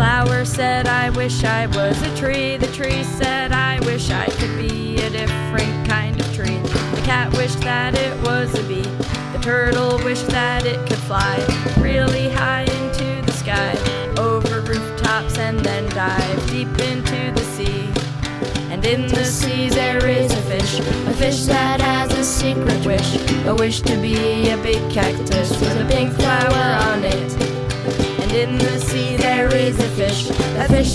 flower said, I wish I was a tree. The tree said, I wish I could be a different kind of tree. The cat wished that it was a bee. The turtle wished that it could fly really high into the sky, over rooftops and then dive deep into the sea. And in the sea there is a fish that has a secret wish, a wish to be a big cactus with a pink flower on it. And in the sea there is a fish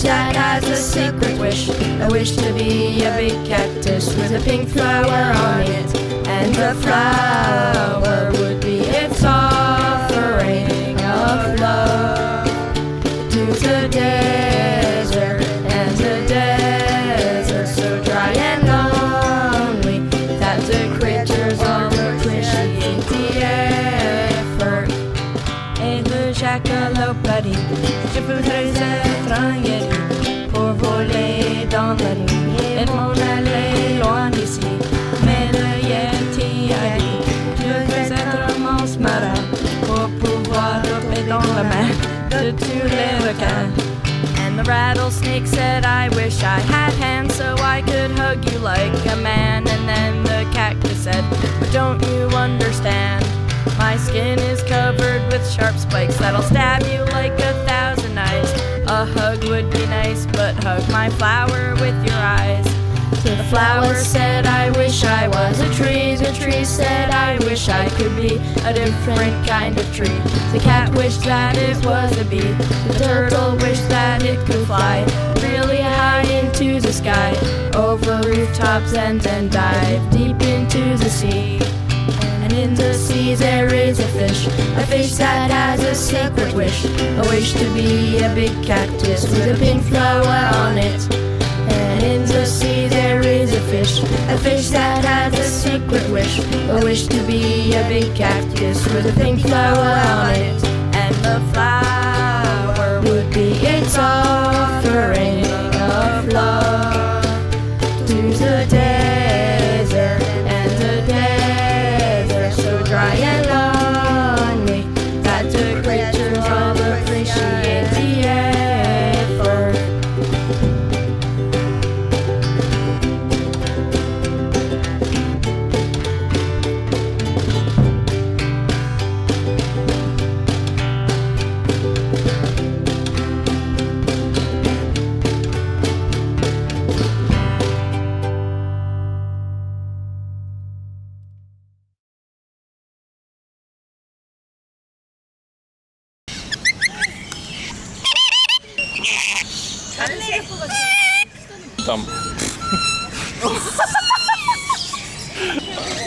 that has a secret wish, a wish to be a big cactus with a pink flower on it. And the flower would be its offering of love to the desert, and the desert so dry and lonely that the creatures all appreciate the effort. Et le jackalope a dit, je voudrais être un yeti pour voler dans la nuit et m'en aller loin d'ici. Mais le yeti a dit, je veux être un monstre marin pour pouvoir choper dans la main de tous les requins. And the rattlesnake said, I wish I had hands so I could hug you like a man. And then the cactus said, but don't you understand? My skin is covered with sharp spikes that'll stab you like 1,000 knives. A hug would be nice, but hug my flower with your eyes. The flower said, I wish I was a tree. The tree said, I wish I could be a different kind of tree. The cat wished that it was a bee. The turtle wished that it could fly really high into the sky, over rooftops and then dive deep into the sea. And in the sea there is a fish that has a secret wish, a wish to be a big cactus with a pink flower on it. And in the sea there is a fish that has a secret wish, a wish to be a big cactus with a pink flower on it. And the flower would be its offering of love to the desert, and the desert so dry and lonely that the creatures all appreciate the effort. Там.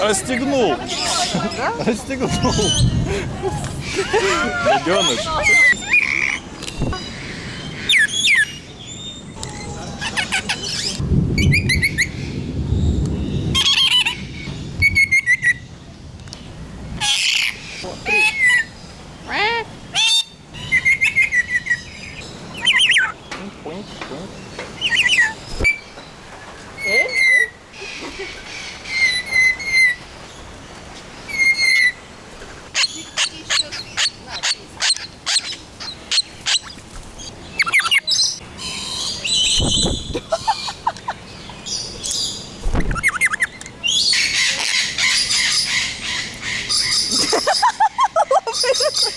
Расстегнул. Расстегнул. Ребёныш. Ha ha ha!